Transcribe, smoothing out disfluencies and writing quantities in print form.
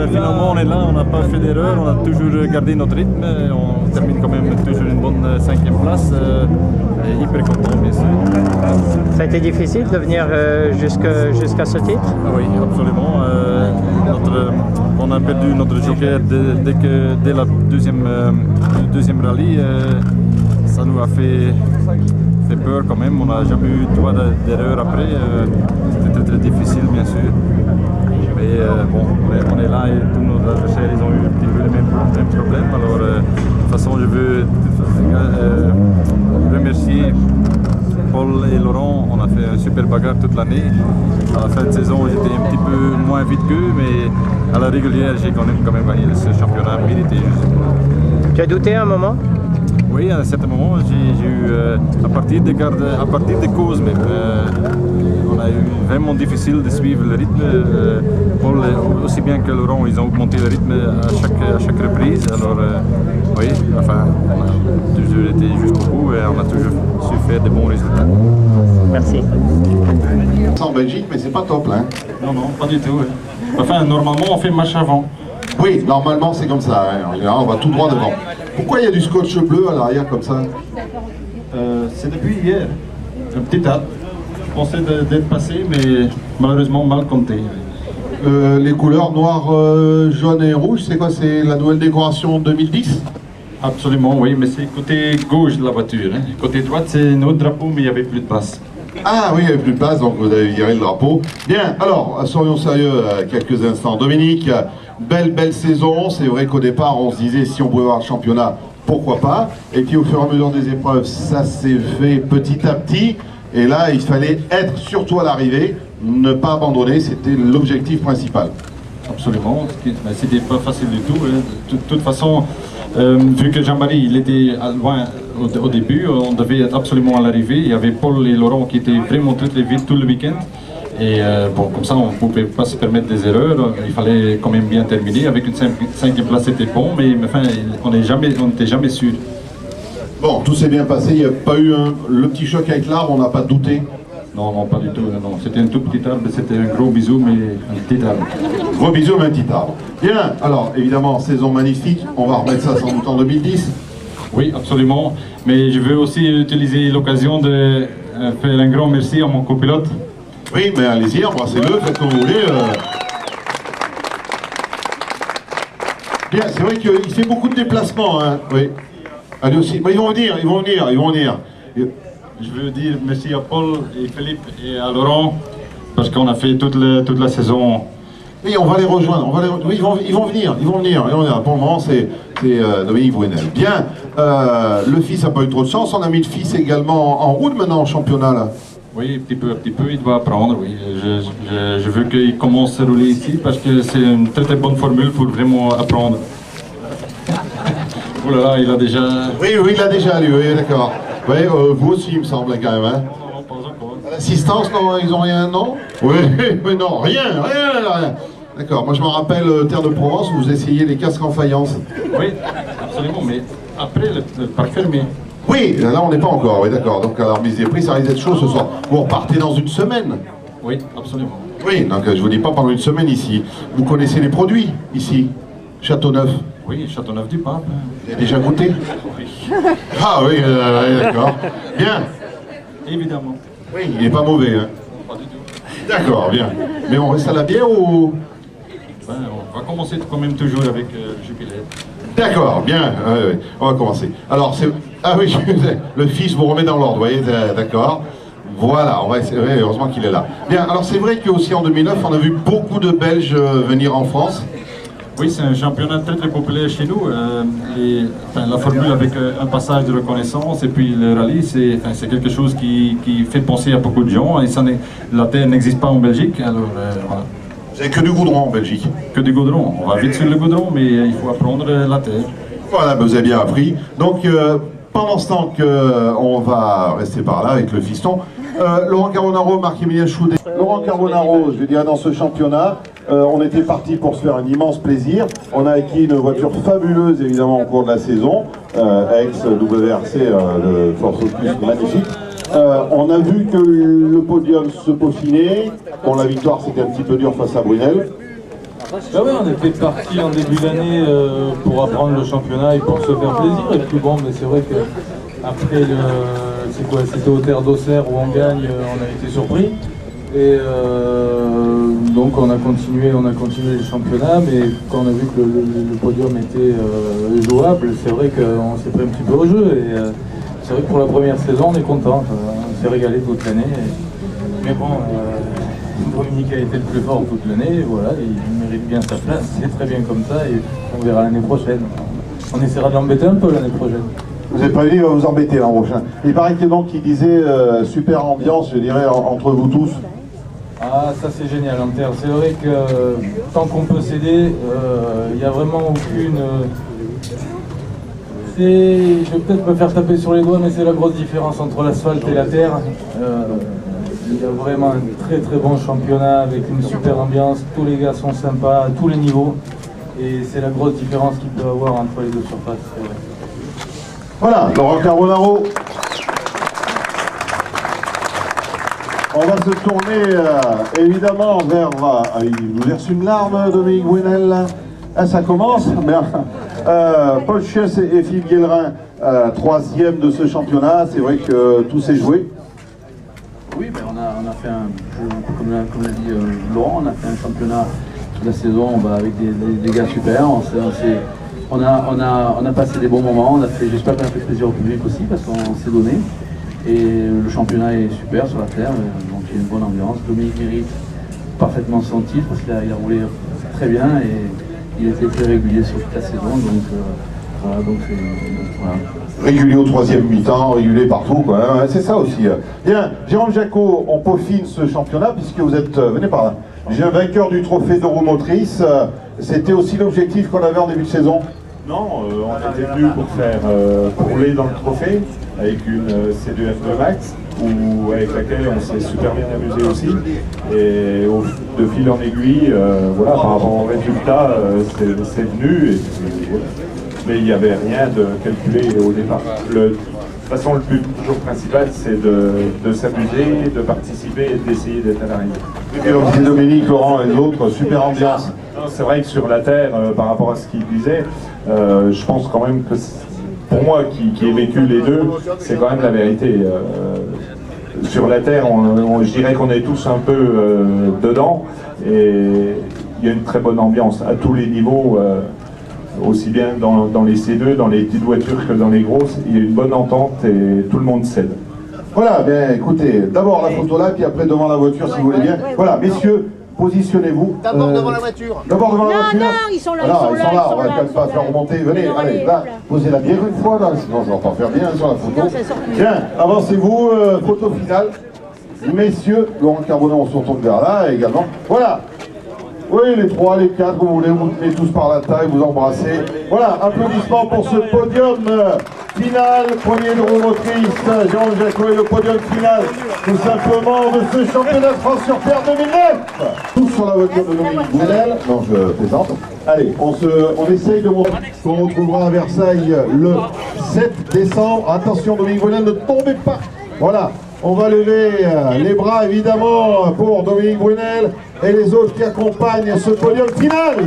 finalement on est là, on n'a pas fait d'erreur, on a toujours gardé notre rythme, on termine quand même toujours une bonne 5e place, et hyper content bien sûr. Ça a été difficile de venir jusqu'à ce titre? Oui, absolument. On a perdu notre joker dès la deuxième rallye. Ça nous a fait peur quand même. On n'a jamais eu droit d'erreur après. C'était très difficile bien sûr. Mais bon, on est là et tous nos adversaires ils ont eu un petit peu les mêmes problèmes. Alors de toute façon je veux remercier Paul et Laurent. On a fait un super bagarre toute l'année. À la fin de saison j'étais un petit peu moins vite qu'eux, mais à la régulière j'ai quand même gagné ce championnat mérité. Tu as douté un moment? Oui, à un certain moment, j'ai eu, à partir des causes même, on a eu vraiment difficile de suivre le rythme. Paul, aussi bien que Laurent, ils ont augmenté le rythme à chaque reprise. Alors, oui, enfin, on a toujours été jusqu'au bout et on a toujours su faire de bons résultats. Merci. C'est en Belgique, mais c'est pas top là. Non, pas du tout. Enfin, normalement, on fait marche avant. Oui, normalement c'est comme ça, hein. En général, on va tout droit devant. Pourquoi il y a du scotch bleu à l'arrière comme ça? C'est depuis hier, un petit tas. Je pensais d'être passé, mais malheureusement mal compté. Les couleurs noir, jaune et rouge, c'est quoi? C'est la nouvelle décoration 2010? Absolument, oui, mais c'est côté gauche de la voiture. Hein. Côté droite, c'est notre drapeau, mais il n'y avait plus de place. Ah oui, il n'y avait plus de place, donc vous avez viré le drapeau. Bien, alors, soyons sérieux quelques instants. Dominique, belle saison. C'est vrai qu'au départ, on se disait si on pouvait avoir le championnat, pourquoi pas. Et puis au fur et à mesure des épreuves, ça s'est fait petit à petit. Et là, il fallait être surtout à l'arrivée, ne pas abandonner, c'était l'objectif principal. Absolument, c'était pas facile du tout. Hein. De toute façon, vu que Jean-Marie il était loin au début, on devait être absolument à l'arrivée. Il y avait Paul et Laurent qui étaient vraiment très vite tout le week-end. Et bon, comme ça, on ne pouvait pas se permettre des erreurs. Il fallait quand même bien terminer. Avec une 5e place, c'était bon, mais enfin, on n'était jamais sûr. Bon, tout s'est bien passé. Il n'y a pas eu le petit choc avec l'arbre, on n'a pas douté. Non, pas du tout. Non. C'était un tout petit arbre, c'était un gros bisou, mais un petit arbre. Gros bisou, mais un petit arbre. Bien, alors évidemment, saison magnifique. On va remettre ça sans doute en 2010. Oui, absolument. Mais je veux aussi utiliser l'occasion de faire un grand merci à mon copilote. Oui, mais allez-y, embrassez-le, faites comme vous voulez. Bien, c'est vrai qu'il fait beaucoup de déplacements, hein. Oui. Allez aussi. Mais ils vont venir. Je veux dire merci à Paul et Philippe et à Laurent, parce qu'on a fait toute la saison. Oui, on va les rejoindre. Oui, ils vont venir. Pour le moment, c'est Dominique Brunel. Bien, le fils n'a pas eu trop de chance. On a mis le fils également en route maintenant en championnat, là. Oui, un petit peu, il doit apprendre, oui. Je veux qu'il commence à rouler ici parce que c'est une très bonne formule pour vraiment apprendre. Oh là là, il a déjà... Oui, il l'a déjà lu, oui, d'accord. Oui, vous aussi, il me semble, quand même, hein. Non, pas encore. L'assistance, non, ils ont rien, non? Oui, mais non, rien. D'accord, moi je me rappelle Terre de Provence où vous essayez les casques en faïence. Oui, absolument, mais après le parc fermé. Oui, là on n'est pas encore, oui d'accord. Donc à la remise des prix, ça risque d'être chaud ce soir. Vous repartez dans une semaine? Oui, absolument. Oui, donc je vous dis pas pendant une semaine ici. Vous connaissez les produits ici? Châteauneuf? Oui, Châteauneuf du Pape. Vous avez déjà goûté? Oui. Ah oui, d'accord. Bien. Évidemment. Oui, il n'est pas mauvais, hein? Pas du tout. D'accord, bien. Mais on reste à la bière ou? Ben, on va commencer quand même toujours avec le jubilé. D'accord, bien, on va commencer. Alors, c'est... Ah oui, le fils vous remet dans l'ordre, vous voyez, d'accord. Voilà, on va essayer, heureusement qu'il est là. Bien, alors c'est vrai qu'aussi en 2009, on a vu beaucoup de Belges venir en France. Oui, c'est un championnat très populaire chez nous. La formule avec un passage de reconnaissance et puis le rallye, c'est quelque chose qui fait penser à beaucoup de gens. Et la terre n'existe pas en Belgique, alors voilà. Vous n'avez que du goudron en Belgique? Que du goudron. On va vite sur le goudron, mais il faut apprendre la terre. Voilà, vous avez bien appris. Donc, pendant ce temps qu'on va rester par là avec le fiston, Laurent Carbonaro, Marc-Emilien Choudet. Laurent Carbonaro, je vais dire, dans ce championnat, on était parti pour se faire un immense plaisir. On a acquis une voiture fabuleuse, évidemment, au cours de la saison, ex-WRC de Force Opus, magnifique. On a vu que le podium se peaufinait. Bon, la victoire, c'était un petit peu dur face à Brunel. Bah ouais, on était parti en début d'année pour apprendre le championnat et pour se faire plaisir. Et puis bon, mais c'est vrai que après c'était au Terre d'Auxerre où on gagne, on a été surpris. Et donc on a continué le championnat, mais quand on a vu que le podium était jouable, c'est vrai qu'on s'est pris un petit peu au jeu. Et c'est vrai que pour la première saison, on est content. On s'est régalé toute l'année. Mais bon, Dominique a été le plus fort toute l'année. Voilà, il mérite bien sa place. C'est très bien comme ça et on verra l'année prochaine. On essaiera de l'embêter un peu l'année prochaine. Vous n'avez pas dit, il va vous embêter l'an prochain. Il paraît qu'il disait super ambiance, je dirais, entre vous tous. Ah, ça c'est génial en terre. C'est vrai que tant qu'on peut s'aider, il n'y a vraiment aucune... Je vais peut-être me faire taper sur les doigts, mais c'est la grosse différence entre l'asphalte et la terre. Il y a vraiment un très très bon championnat avec une super ambiance. Tous les gars sont sympas à tous les niveaux. Et c'est la grosse différence qu'il peut y avoir entre les deux surfaces. C'est vrai. Voilà, Laurent Carbonaro. On va se tourner évidemment vers... il vous verse une larme, Dominique Brunel. Ah, ça commence. Bien. Paul Chies et Philippe Guélerin, troisième de ce championnat. C'est vrai que tout s'est joué. Oui, mais on a fait comme l'a dit Laurent, on a fait un championnat de la saison avec des gars super. On a passé des bons moments. J'espère qu'on a fait plaisir au public aussi parce qu'on s'est donné. Et le championnat est super sur la terre, donc il y a une bonne ambiance. Dominique mérite parfaitement son titre parce qu'il a roulé très bien et il était très régulier sur toute la saison. Donc voilà. Régulier au troisième mi-temps, régulier partout, quoi. Hein, c'est ça aussi. Bien, Jérôme Jacot, on peaufine ce championnat puisque vous êtes, venez par là, j'ai un vainqueur du trophée d'Euromotrice. C'était aussi l'objectif qu'on avait en début de saison? Non, on était venu pour rouler dans le trophée avec une C2F2 Max avec laquelle on s'est super bien amusé aussi. Et de fil en aiguille, voilà, par rapport au résultat, c'est venu. Et, voilà. Mais il n'y avait rien de calculé au départ. De toute façon, le but toujours principal, c'est de s'amuser, de participer et d'essayer d'être à l'arrivée. Et comme disait Dominique, Laurent et les autres, super ambiance. C'est vrai que sur la terre, par rapport à ce qu'il disait, je pense quand même que pour moi qui ai vécu les deux, c'est quand même la vérité. Sur la terre, je dirais qu'on est tous un peu dedans et il y a une très bonne ambiance à tous les niveaux, aussi bien dans les C2, dans les petites voitures que dans les grosses. Il y a une bonne entente et tout le monde s'aide. Voilà, bien écoutez, d'abord la photo là, puis après devant la voiture si vous voulez bien. Voilà, messieurs, positionnez-vous. D'abord devant la voiture. D'abord devant la voiture. Non, ils sont là, ils sont là, on va quand même pas faire remonter. Venez, allez, là, posez-la bien une fois, là, sinon je ne vais pas faire bien sur la photo. Tiens, avancez-vous, photo finale. Messieurs, Laurent Carbonaro, on se retourne vers là également. Voilà. Oui, les trois, les quatre, vous voulez, vous tenez tous par la taille, vous embrassez. Voilà, applaudissements pour ce podium final, premier d'Euromotrice, Jérôme Jacot et le podium final, tout simplement, de ce championnat de France sur terre 2009. Tous sur la voiture de Dominique Brunel. Non, je plaisante. Allez, on essaye de montrer qu'on retrouvera à Versailles le 7 décembre. Attention, Dominique Brunel, ne tombez pas. Voilà. On va lever les bras évidemment pour Dominique Brunel et les autres qui accompagnent ce podium final.